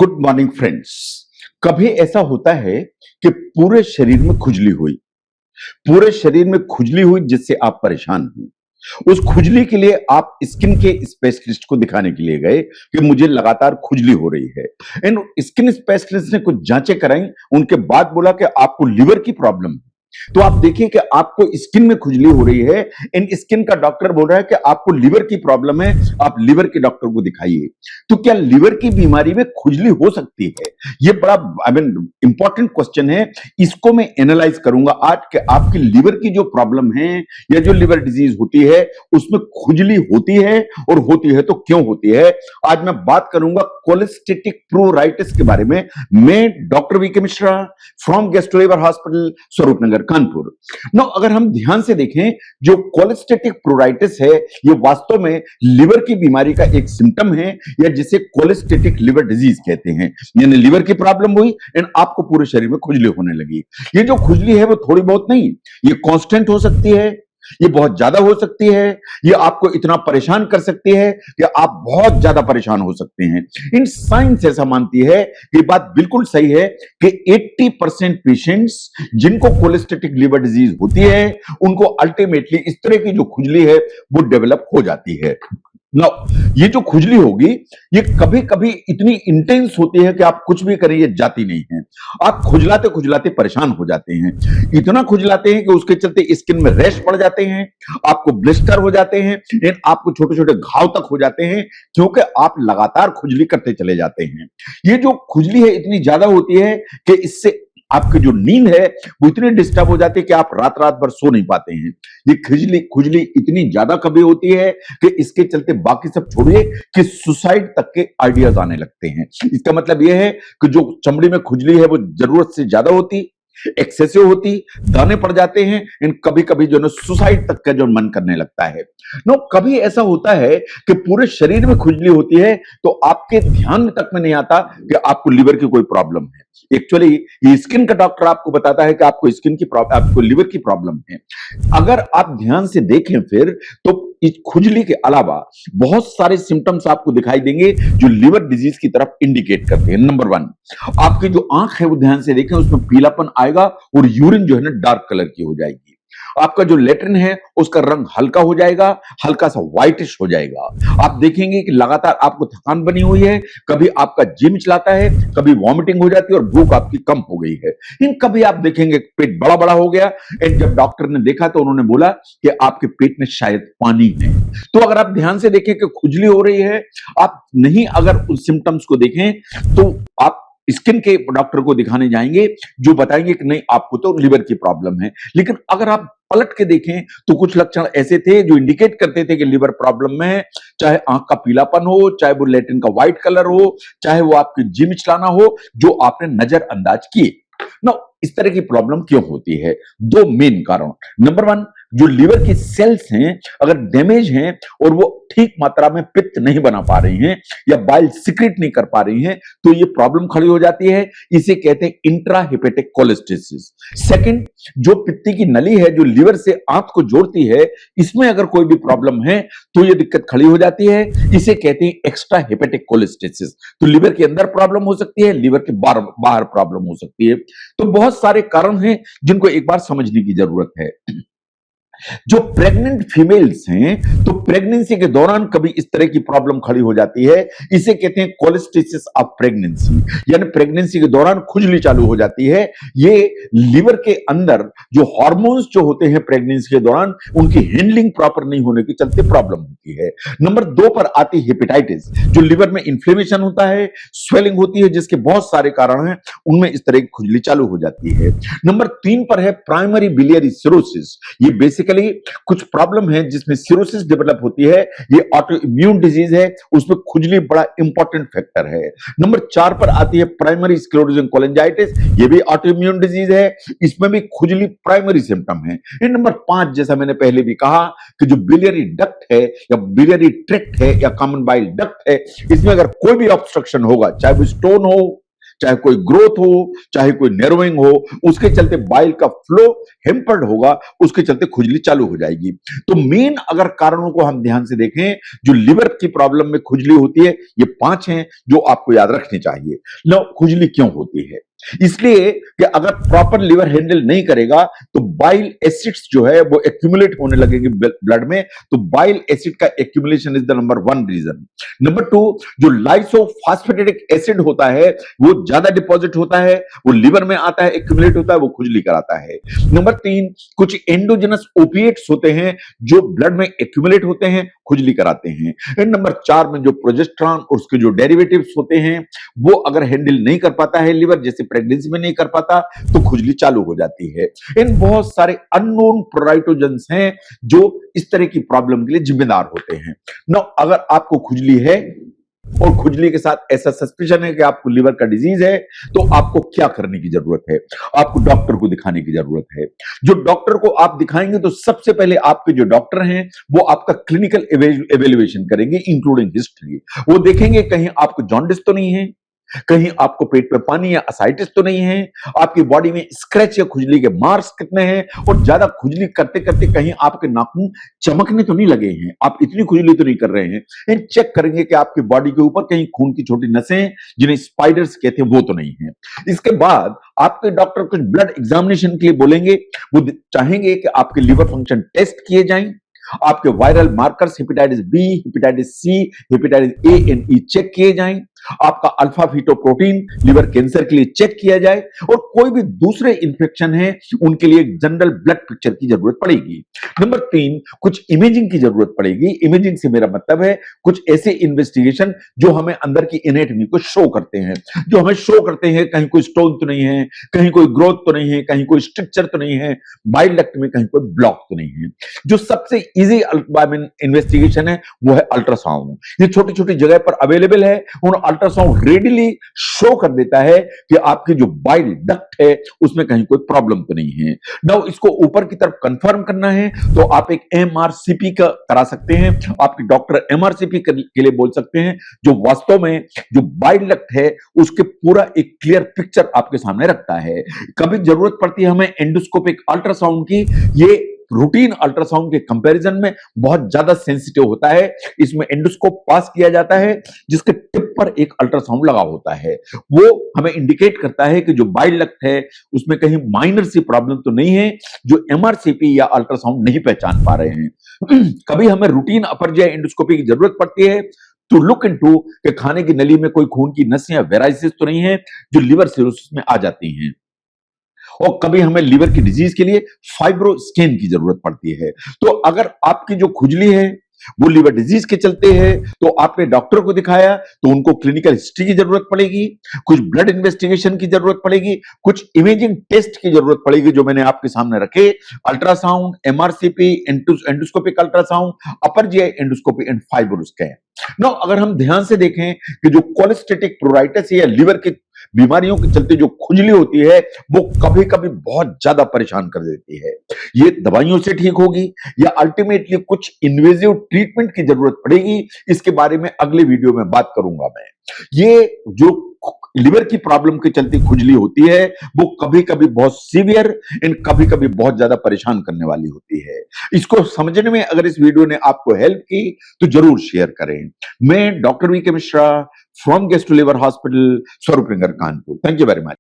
Good morning friends. कभी ऐसा होता है कि पूरे शरीर में खुजली हुई, पूरे शरीर में खुजली हुई जिससे आप परेशान हुए। उस खुजली के लिए आप स्किन के स्पेशलिस्ट को दिखाने के लिए गए कि मुझे लगातार खुजली हो रही है। इन स्किन स्पेशलिस्ट ने कुछ जांचें कराई, उनके बाद बोला कि आपको लिवर की प्रॉब्लम है। तो आप देखिए कि आपको स्किन में खुजली हो रही है, इन स्किन का डॉक्टर बोल रहा है कि आपको लिवर की प्रॉब्लम है, आप लिवर के डॉक्टर को दिखाइए। तो क्या लिवर की बीमारी में खुजली हो सकती है? ये बड़ा इंपॉर्टेंट क्वेश्चन है। इसको मैं एनालाइज करूंगा आज कि आपकी लिवर की जो प्रॉब्लम है या जो लिवर डिजीज होती है उसमें खुजली होती है, और होती है तो क्यों होती है। आज मैं बात करूंगा कोलेस्टेटिक प्रूराइटिस के बारे में। मैं doctor VK Mishra from gastro hospital Swaroop Nagar Kanpur. No, अगर हम ध्यान से देखें, जो कोलेस्टेटिक प्रूराइटिस है ये वास्तव में लिवर की बीमारी का एक सिम्टम है, या जिसे कोलेस्टेटिक लिवर डिजीज कहते हैं। यानी लिवर की प्रॉब्लम हुई एंड आपको पूरे शरीर में खुजली होने लगी। ये जो खुजली है वो थोड़ी बहुत नहीं, ये कांस्टेंट हो सकती है, ये बहुत ज्यादा हो सकती है, ये आपको इतना परेशान कर सकती है कि आप बहुत ज्यादा परेशान हो सकते हैं। इन साइंस ऐसा मानती है कि बात बिल्कुल सही है कि 80% पेशेंट्स जिनको कोलेस्टेटिक लिवर डिजीज होती है उनको अल्टीमेटली इस तरह की जो खुजली है वो डेवलप हो जाती है। नाउ, ये जो खुजली होगी ये कभी कभी इतनी इंटेंस होती है कि आप कुछ भी करें ये जाती नहीं है। आप खुजलाते खुजलाते परेशान हो जाते हैं, इतना खुजलाते हैं कि उसके चलते स्किन में रैश पड़ जाते हैं, आपको ब्लिस्टर हो जाते हैं, आपको छोटे छोटे घाव तक हो जाते हैं, क्योंकि आप लगातार खुजली करते चले जाते हैं। ये जो खुजली है इतनी ज्यादा होती है कि इससे आपकी जो नींद है वो इतनी डिस्टर्ब हो जाती है कि आप रात रात भर सो नहीं पाते हैं। ये खुजली खुजली इतनी ज्यादा कभी होती है कि इसके चलते बाकी सब छोड़िए कि सुसाइड तक के आइडियाज आने लगते हैं। इसका मतलब यह है कि जो चमड़ी में खुजली है वो जरूरत से ज्यादा होती, एक्सेसिव होती, दाने पड़ जाते हैं, इन कभी कभी जो है सुसाइड तक का जो मन करने लगता है। नो, कभी ऐसा होता है कि पूरे शरीर में खुजली होती है तो आपके ध्यान तक में नहीं आता कि आपको लिवर की कोई प्रॉब्लम है। एक्चुअली ये स्किन का डॉक्टर आपको बताता है कि आपको आपको लिवर की प्रॉब्लम है। अगर आप ध्यान से देखें फिर तो इस खुजली के अलावा बहुत सारे सिम्टम्स आपको दिखाई देंगे जो लिवर डिजीज की तरफ इंडिकेट करते हैं। नंबर 1, आपकी जो आंख है वो ध्यान से देखें, उसमें पीलापन आएगा और यूरिन जो है ना डार्क कलर की हो जाएगी। आपका जो लेट्रिन है उसका रंग हल्का हो जाएगा, हल्का सा व्हाइटिश हो जाएगा। आप देखेंगे कि लगातार आपको थकान बनी हुई है, कभी आपका जी मिचलाता है, कभी वॉमिटिंग हो जाती है और भूख आपकी कम हो गई है। इन कभी आप देखेंगे पेट बड़ा बड़ा हो गया एंड जब डॉक्टर ने देखा तो उन्होंने बोला कि आपके पेट में शायद पानी है। तो अगर आप ध्यान से देखें कि खुजली हो रही है, आप नहीं अगर उस सिम्टम्स को देखें तो आप स्किन के डॉक्टर को दिखाने जाएंगे जो बताएंगे कि नहीं आपको तो लिवर की प्रॉब्लम है। लेकिन अगर आप पलट के देखें तो कुछ लक्षण ऐसे थे जो इंडिकेट करते थे कि लिवर प्रॉब्लम में है, चाहे आंख का पीलापन हो, चाहे वो लेट्रिन का व्हाइट कलर हो, चाहे वो आपकी जी मिचलाना हो, जो आपने नजरअंदाज किए। ना, इस तरह की प्रॉब्लम क्यों होती है? 2 मेन कारण। नंबर 1, जो लिवर की सेल्स हैं अगर डैमेज हैं और वो ठीक मात्रा में पित्त नहीं बना पा रही हैं या बाइल सिक्रेट नहीं कर पा रही हैं तो ये प्रॉब्लम खड़ी हो जाती है। इसे कहते हैं इंट्राहेपेटिक कोलेस्टेसिस। सेकंड, जो पित्ती की नली है जो लिवर से आंत को जोड़ती है, इसमें अगर कोई भी प्रॉब्लम है तो ये दिक्कत खड़ी हो जाती है। इसे कहते हैं एक्स्ट्रा हेपेटिक कोलेस्टेसिस। तो लिवर के अंदर प्रॉब्लम हो सकती है, लिवर के बाहर प्रॉब्लम हो सकती है। तो बहुत सारे कारण हैं जिनको एक बार समझने की जरूरत है। जो प्रेग्नेंट फीमेल्स हैं तो प्रेगनेंसी के दौरान कभी इस तरह की प्रॉब्लम खड़ी हो जाती है, इसे कहते हैं कोलेस्टेसिस ऑफ प्रेगनेंसी। यानी प्रेगनेंसी के दौरान खुजली चालू हो जाती है। ये लिवर के अंदर जो हार्मोन्स जो होते हैं प्रेगनेंसी के दौरान उनकी हैंडलिंग प्रॉपर नहीं होने के चलते प्रॉब्लम होती है। नंबर 2 पर आती है हेपेटाइटिस, जो लिवर में इंफ्लेमेशन होता है, स्वेलिंग होती है, जिसके बहुत सारे कारण हैं, उनमें इस तरह की खुजली चालू हो जाती है। नंबर 3 पर है प्राइमरी बिलियरी सिरोसिस। ये बेसिकली कुछ प्रॉब्लम है जिसमें सिरोसिस डेवलप होती है, ये ऑटो इम्यून डिजीज है, उसमें खुजली बड़ा इंपॉर्टेंट फैक्टर है। नंबर 4 पर आती है प्राइमरी स्क्लेरोटिक कोलेंजाइटिस, ये भी ऑटो इम्यून डिजीज है, इसमें भी खुजली प्राइमरी सिम्टम है। नंबर 5, जैसा मैंने पहले भी कहा कि जो बिलियरी डक्ट है या बिलियरी ट्रैक्ट है या कॉमन बाइल डक्ट है, इसमें अगर कोई भी ऑब्स्ट्रक्शन होगा, चाहे वो स्टोन हो, चाहे कोई ग्रोथ हो, चाहे कोई नैरोइंग हो, उसके चलते बाइल का फ्लो हेम्पर्ड होगा, उसके चलते खुजली चालू हो जाएगी। तो मेन अगर कारणों को हम ध्यान से देखें जो लिवर की प्रॉब्लम में खुजली होती है, ये 5 हैं जो आपको याद रखने चाहिए। लो, खुजली क्यों होती है? इसलिए कि अगर प्रॉपर लिवर हैंडल नहीं करेगा तो बाइल एसिड्स जो है वो एक्यूमुलेट होने लगेंगे ब्लड में, तो बाइल एसिड का accumulation is the number 1 reason. Number 2, जो लाइसोफॉस्फेटिक एसिड होता है वो ज्यादा डिपॉजिट होता है, वो लिवर में आता है, एक्यूमुलेट होता है, वो खुजली कराता है। नंबर 3, कुछ एंडोजेनस ओपिएट्स होते हैं जो ब्लड में एक्यूमुलेट होते हैं, खुजली कराते हैं। नंबर 4 में जो प्रोजेस्टेरॉन और उसके जो डेरिवेटिव्स होते हैं वो अगर हैंडल नहीं कर पाता है लिवर, जैसे प्रेगनेंसी में नहीं कर पाता, तो खुजली चालू हो जाती है। इन बहुत सारे अननोन प्रोराइटोजेंस हैं जो इस तरह की प्रॉब्लम के लिए जिम्मेदार होते हैं। नो, अगर आपको खुजली है और खुजली के साथ ऐसा सस्पिशन है कि आपको लिवर का डिजीज है, तो आपको क्या करने की जरूरत है? आपको डॉक्टर को दिखाने की जरूरत है। जो डॉक्टर को आप दिखाएंगे तो सबसे पहले आपके जो डॉक्टर हैं वो आपका क्लिनिकल एवेल्युएशन करेंगे, इंक्लूडिंग हिस्ट्री। वो देखेंगे कहीं आपको जॉन्डिस तो नहीं है, कहीं आपको पेट में पानी या असाइटिस तो नहीं है, आपकी बॉडी में स्क्रैच या खुजली के मार्क्स कितने हैं, और ज्यादा खुजली करते करते कहीं आपके नाखून चमकने तो नहीं लगे हैं, आप इतनी खुजली तो नहीं कर रहे हैं। इन चेक करेंगे कि आपकी बॉडी के ऊपर कहीं खून की छोटी नसें जिन्हें स्पाइडर्स कहते हैं वो तो नहीं है। इसके बाद आपके डॉक्टर कुछ ब्लड एग्जामिनेशन के लिए बोलेंगे, वो चाहेंगे कि आपके लिवर फंक्शन टेस्ट किए जाएं, आपके viral markers hepatitis B, hepatitis C, hepatitis A and E check किए जाएं, आपका अल्फा फीटोप्रोटीन लिवर कैंसर के लिए चेक किया जाए, और कोई भी दूसरे इंफेक्शन है उनके लिए जनरल ब्लड पिक्चर की जरूरत पड़ेगी। नंबर 3, कुछ इमेजिंग की जरूरत पड़ेगी। इमेजिंग से मेरा मतलब है कुछ ऐसे इन्वेस्टिगेशन जो हमें अंदर की एनाटॉमी को शो करते हैं, जो हमें शो करते हैं कहीं कोई स्टोन तो नहीं है, कहीं कोई ग्रोथ तो नहीं है, कहीं कोई स्ट्रक्चर तो नहीं है, बाइल डक्ट में कहीं कोई ब्लॉक तो नहीं है। जो सबसे इजी इन्वेस्टिगेशन है वो है अल्ट्रासाउंड। ये छोटी छोटी जगह पर अवेलेबल है, उन अल्ट्रासाउंड रेडिली शो कर देता है कि आपकी जो बाइल डक्ट है उसमें कहीं कोई प्रॉब्लम तो नहीं है। नाउ इसको ऊपर की तरफ कंफर्म करना है तो आप एक एमआरसीपी का करा सकते हैं, आपके डॉक्टर एमआरसीपी के लिए बोल सकते हैं, जो वास्तव में जो बाइल डक्ट है उसके पूरा एक क्लियर पिक्चर आपके सामने रखता है। कभी जरूरत पड़ती है हमें एंडोस्कोपिक अल्ट्रासाउंड की, ये रूटीन अल्ट्रासाउंड के कंपैरिजन में बहुत ज्यादा सेंसिटिव होता है। इसमें एंडोस्कोप पास किया जाता है जिसके टिप पर एक अल्ट्रासाउंड लगा होता है, वो हमें इंडिकेट करता है कि जो बाइल डक्ट है उसमें कहीं माइनर सी प्रॉब्लम तो नहीं है जो एमआरसीपी या अल्ट्रासाउंड नहीं पहचान पा रहे हैं। कभी हमें रूटीन अपर जी एंडोस्कोपी की जरूरत पड़ती है टू लुक इनटू कि खाने की नली में कोई खून की नसें या वेराइसिस तो नहीं है जो लिवर सिरोसिस में आ जाती हैं, और कभी हमें लिवर की डिजीज के लिए फाइब्रो स्कैन की जरूरत पड़ती है। तो अगर आपकी जो खुजली है वो लिवर डिजीज के चलते है तो आपने डॉक्टर को दिखाया तो उनको क्लिनिकल हिस्ट्री की जरूरत पड़ेगी, कुछ ब्लड इन्वेस्टिगेशन की जरूरत पड़ेगी, कुछ इमेजिंग टेस्ट की जरूरत पड़ेगी जो मैंने आपके सामने रखे, ultrasound, MRCP, endoscopic ultrasound, upper GI endoscopy and fibro scan. No, अगर हम ध्यान से देखें कि जो कोलेस्टेटिक प्रोराइटिस या लिवर के बीमारियों के चलते जो खुजली होती है वो कभी कभी बहुत ज्यादा परेशान कर देती है। ये दवाइयों से ठीक होगी या अल्टीमेटली कुछ इन्वेजिव ट्रीटमेंट की जरूरत पड़ेगी, इसके बारे में अगले वीडियो में बात करूंगा मैं। ये जो लिवर की प्रॉब्लम के चलते खुजली होती है वो कभी कभी बहुत सीवियर एंड कभी कभी बहुत ज्यादा परेशान करने वाली होती है। इसको समझने में अगर इस वीडियो ने आपको हेल्प की तो जरूर शेयर करें। मैं doctor V K Mishra from gastro liver hospital, Swaroopnagar, Kanpur. Thank you very much.